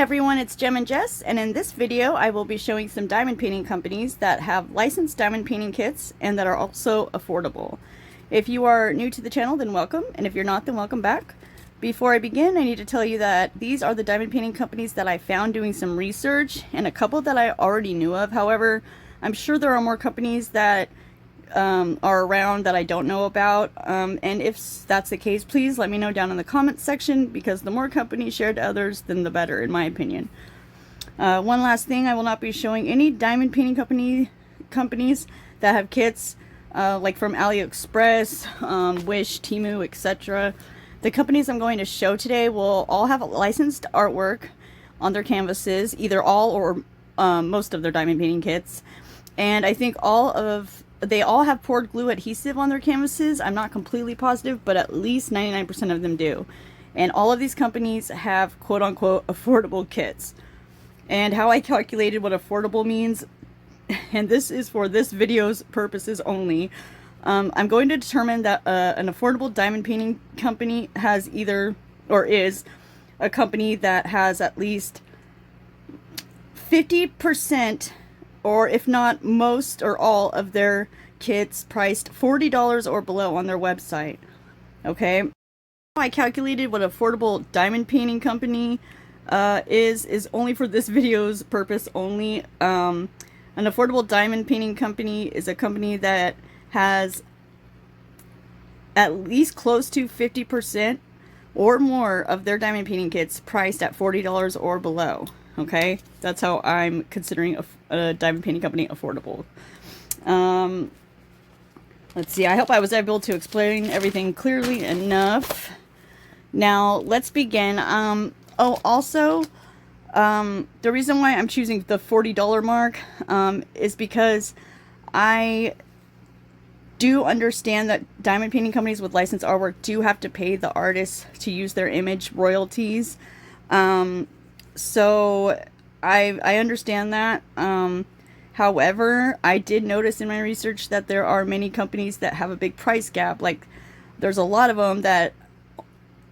everyone, it's Gem and Jess, and in this video I will be showing some diamond painting companies that have licensed diamond painting kits and that are also affordable. If you are new to the channel, then welcome, and if you're not, then welcome back. Before I begin, I need to tell you that these are the diamond painting companies that I found doing some research, and a couple that I already knew of. However, I'm sure there are more companies that are around that I don't know about, and if that's the case, please let me know down in the comments section, because the more companies shared to others, then the better, in my opinion. One last thing, I will not be showing any diamond painting companies that have kits like from AliExpress, Wish, Temu, etc. The companies I'm going to show today will all have licensed artwork on their canvases, either all or most of their diamond painting kits, and I think they all have poured glue adhesive on their canvases. I'm not completely positive, but at least 99% of them do. And all of these companies have quote-unquote affordable kits. And how I calculated what affordable means, and this is for this video's purposes only, I'm going to determine that an affordable diamond painting company has either, or is, a company that has at least 50%, or if not most or all of their kits priced $40 or below on their website. Okay, I calculated what affordable diamond painting company is only for this video's purpose only. An affordable diamond painting company is a company that has at least close to 50% or more of their diamond painting kits priced at $40 or below. Okay, that's how I'm considering a diamond painting company affordable. Let's see, I hope I was able to explain everything clearly enough. Now, let's begin. The reason why I'm choosing the $40 mark is because I do understand that diamond painting companies with licensed artwork do have to pay the artists to use their image royalties. So I understand that. However, I did notice in my research that there are many companies that have a big price gap. Like, there's a lot of them that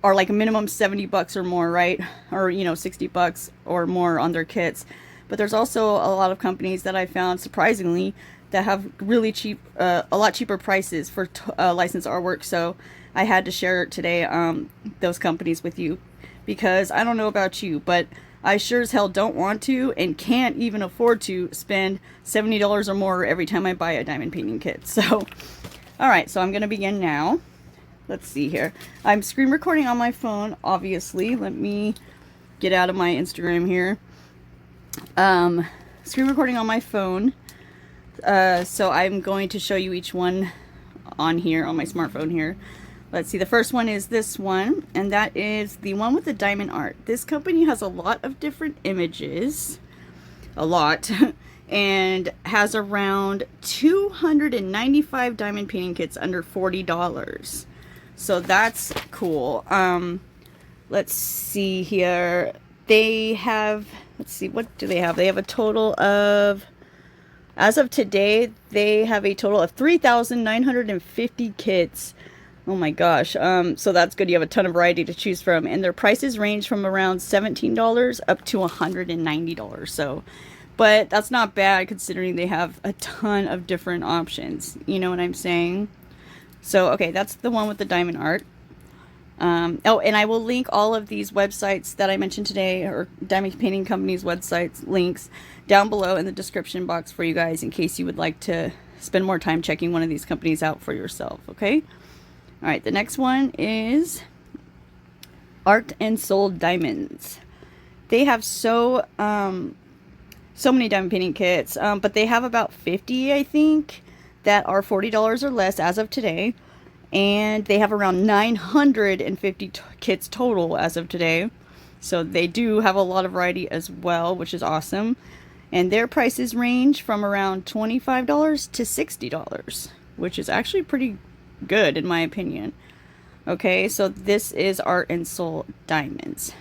are like a minimum 70 bucks or more, right? Or, you know, 60 bucks or more on their kits. But there's also a lot of companies that I found, surprisingly, that have really cheap, a lot cheaper prices for licensed artwork. So I had to share today those companies with you, because I don't know about you, but I sure as hell don't want to and can't even afford to spend $70 or more every time I buy a diamond painting kit. So, alright, so I'm going to begin now. Let's see here. I'm screen recording on my phone, obviously. Let me get out of my Instagram here. Screen recording on my phone. So I'm going to show you each one on here, on my smartphone here. Let's see, the first one is this one, and that is the one with the diamond art. This company has a lot of different images, a lot, and has around 295 diamond painting kits under $40. So that's cool. Let's see here. They have, let's see, what do they have? They have a total of, as of today, they have a total of 3,950 kits. Oh my gosh, so that's good. You have a ton of variety to choose from, and their prices range from around $17 up to $190. So, but that's not bad considering they have a ton of different options. You know what I'm saying? So, okay, that's the one with the diamond art. Oh, and I will link all of these websites that I mentioned today, or diamond painting companies' websites links, down below in the description box for you guys, in case you would like to spend more time checking one of these companies out for yourself, okay? Alright, the next one is Art and Soul Diamonds. They have so many diamond painting kits, but they have about 50, I think, that are $40 or less as of today. And they have around 950 kits total as of today. So they do have a lot of variety as well, which is awesome. And their prices range from around $25 to $60, which is actually pretty good in my opinion. Okay, so this is Art and Soul Diamonds.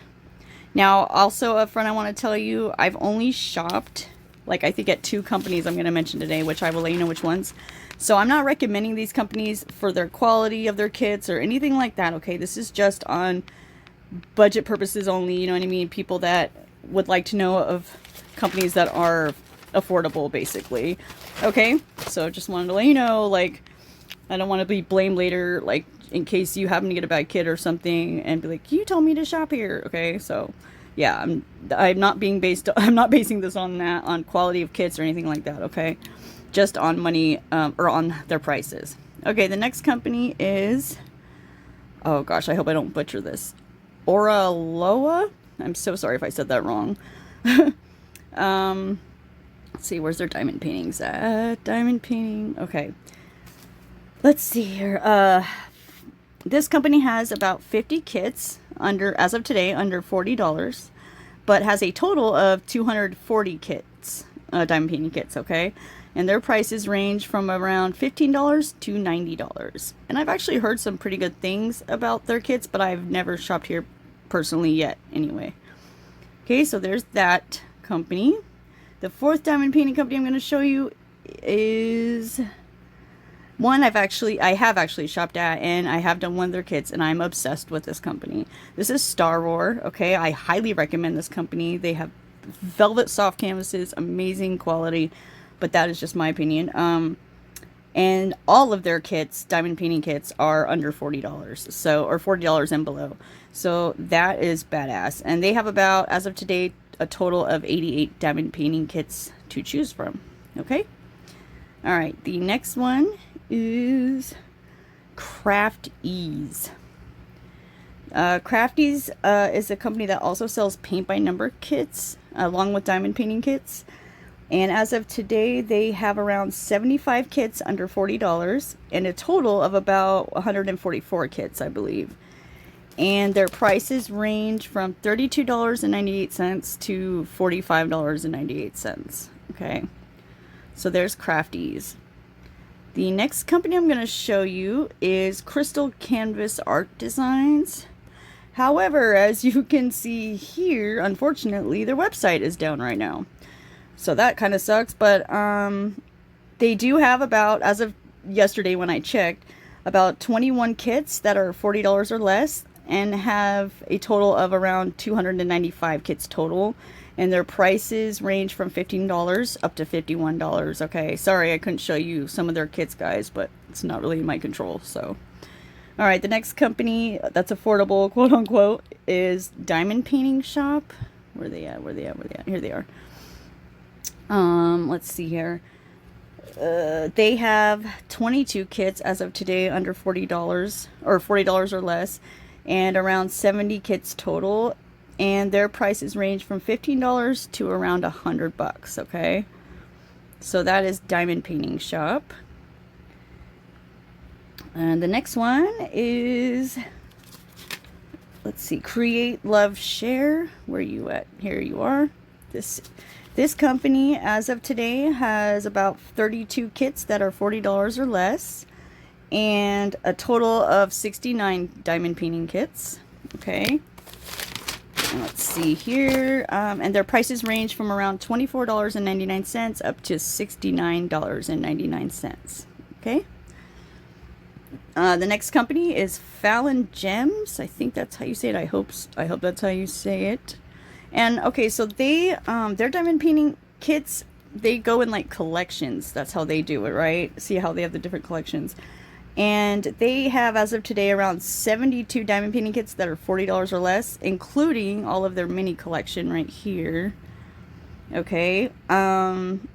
Now, also up front, I want to tell you, I've only shopped, like, I think at 2 companies I'm going to mention today, which I will let you know which ones. So I'm not recommending these companies for their quality of their kits or anything like that, okay? This is just on budget purposes only, you know what I mean? People that would like to know of companies that are affordable, basically. Okay, so just wanted to let you know, like, I don't want to be blamed later, like, in case you happen to get a bad kid or something and be like, you told me to shop here. Okay, so yeah, I'm not basing this on that, on quality of kits or anything like that. Okay, just on money, or on their prices. Okay, the next company is, oh gosh, I hope I don't butcher this, ORALOA. I'm so sorry if I said that wrong. Let's see, where's their diamond paintings at? Diamond painting. Okay, let's see here. This company has about 50 kits under, as of today, under $40, but has a total of 240 kits, diamond painting kits. Okay, and their prices range from around $15 to $90. And I've actually heard some pretty good things about their kits, but I've never shopped here personally yet. Anyway, okay, so there's that company. The fourth diamond painting company I'm going to show you is one I have actually shopped at, and I have done one of their kits, and I'm obsessed with this company. This is STAROAR. Okay, I highly recommend this company. They have velvet soft canvases, amazing quality, but that is just my opinion. And all of their kits, diamond painting kits, are under $40, so, or $40 and below. So that is badass. And they have about, as of today, a total of 88 diamond painting kits to choose from. Okay. All right. The next one is Crafties. Crafties is a company that also sells paint by number kits along with diamond painting kits. And as of today, they have around 75 kits under $40 and a total of about 144 kits, I believe. And their prices range from $32.98 to $45.98. Okay, so there's Crafties. The next company I'm going to show you is Crystal Canvas Art Designs. However, as you can see here, unfortunately, their website is down right now. So that kind of sucks, but they do have about, as of yesterday when I checked, about 21 kits that are $40 or less, and have a total of around 295 kits total, and their prices range from $15 up to $51. Okay, sorry I couldn't show you some of their kits, guys, but it's not really in my control. So all right, the next company that's affordable, quote unquote, is Diamond Painting Shop. Where are they at? Here they are. Let's see here. They have 22 kits as of today under $40, or $40 or less, and around 70 kits total, and their prices range from $15 to around $100. Okay, so that is Diamond Painting Shop. And the next one is, let's see, Create, Love, Share. Where are you at? Here you are. This company, as of today, has about 32 kits that are $40 or less, and a total of 69 diamond painting kits. Okay, and let's see here, and their prices range from around $24.99 up to $69.99. Okay. The next company is Fallon Gems. I think that's how you say it. I hope that's how you say it. And okay, so they their diamond painting kits, they go in like collections. That's how they do it, right? See how they have the different collections. And they have, as of today, around 72 diamond painting kits that are $40 or less, including all of their mini collection right here. Okay. And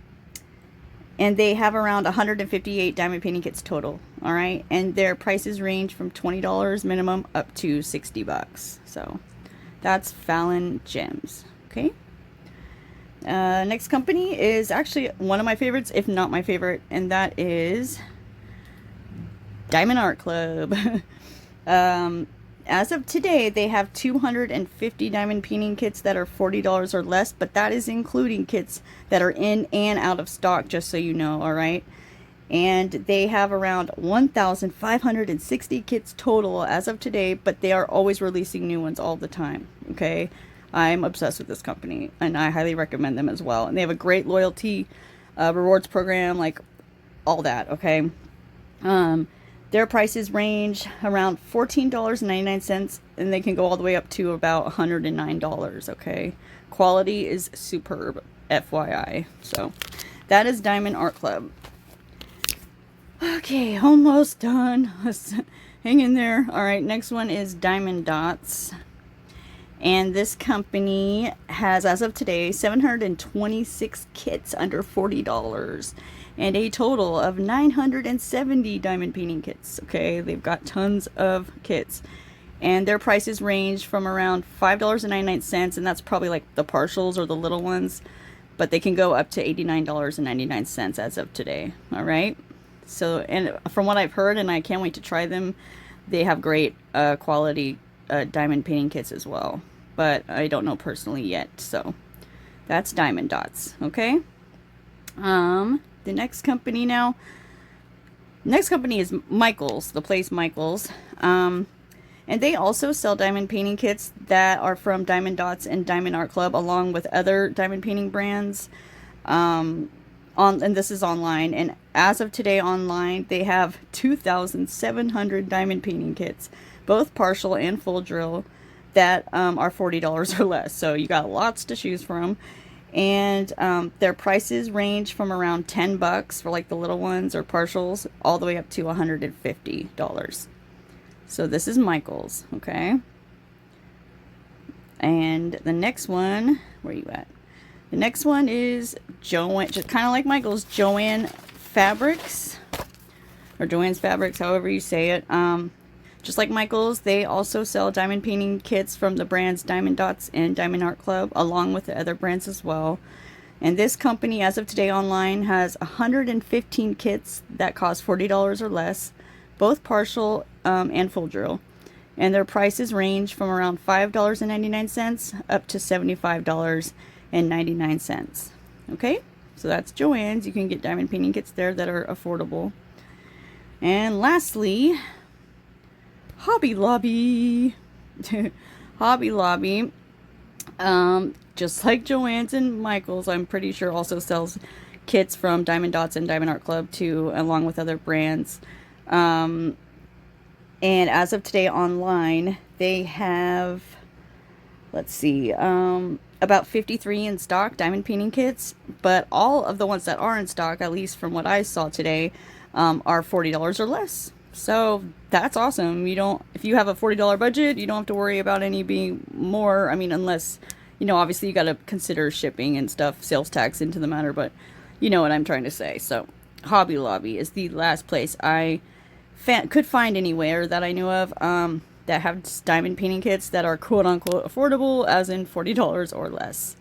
they have around 158 diamond painting kits total. All right, and their prices range from $20 minimum up to $60. So that's Fallon Gems. Okay. Next company is actually one of my favorites, if not my favorite, and that is Diamond Art Club. As of today, they have 250 diamond painting kits that are $40 or less, but that is including kits that are in and out of stock, just so you know. All right, and they have around 1,560 kits total as of today, but they are always releasing new ones all the time. Okay, I'm obsessed with this company, and I highly recommend them as well. And they have a great loyalty rewards program, like all that. Okay. Their prices range around $14.99, and they can go all the way up to about $109, okay? Quality is superb, FYI. So that is Diamond Art Club. Okay, almost done. Let's hang in there. All right, next one is Diamond Dots. And this company has, as of today, 726 kits under $40 and a total of 970 diamond painting kits. Okay, they've got tons of kits. And their prices range from around $5.99, and that's probably like the partials or the little ones, but they can go up to $89.99 as of today. All right. So, and from what I've heard, and I can't wait to try them, they have great quality diamond painting kits as well, but I don't know personally yet. So that's Diamond Dots. Okay. The next company is Michaels, the place Michaels. And they also sell diamond painting kits that are from Diamond Dots and Diamond Art Club, along with other diamond painting brands. And this is online. And as of today online, they have 2,700 diamond painting kits, both partial and full drill, that are $40 or less. So you got lots to choose from. And their prices range from around $10 for like the little ones or partials, all the way up to $150. So this is Michaels, okay? And the next one, where are you at? The next one is Joann, just kind of like Michaels, Joann Fabrics, or Joann's Fabrics, however you say it. Just like Michaels, they also sell diamond painting kits from the brands Diamond Dots and Diamond Art Club, along with the other brands as well. And this company, as of today online, has 115 kits that cost $40 or less, both partial and full drill. And their prices range from around $5.99 up to $75.99. Okay, so that's Joann's. You can get diamond painting kits there that are affordable. And lastly, Hobby Lobby. Hobby Lobby, just like Joann's and Michaels, I'm pretty sure also sells kits from Diamond Dots and Diamond Art Club too, along with other brands. And as of today online, they have, let's see, about 53 in stock diamond painting kits, but all of the ones that are in stock, at least from what I saw today, are $40 or less. So that's awesome. If you have a $40 budget, you don't have to worry about any being more. I mean, unless, obviously you got to consider shipping and stuff, sales tax into the matter, but you know what I'm trying to say. So Hobby Lobby is the last place I could find anywhere that I knew of that have diamond painting kits that are quote-unquote affordable, as in $40 or less.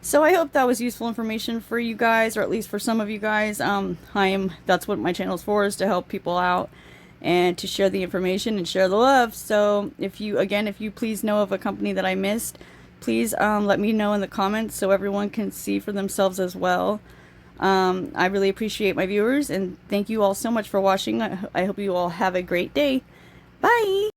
So I hope that was useful information for you guys, or at least for some of you guys. That's what my channel is for, is to help people out and to share the information and share the love. So if you please know of a company that I missed, please let me know in the comments so everyone can see for themselves as well. I really appreciate my viewers, and thank you all so much for watching. I hope you all have a great day. Bye!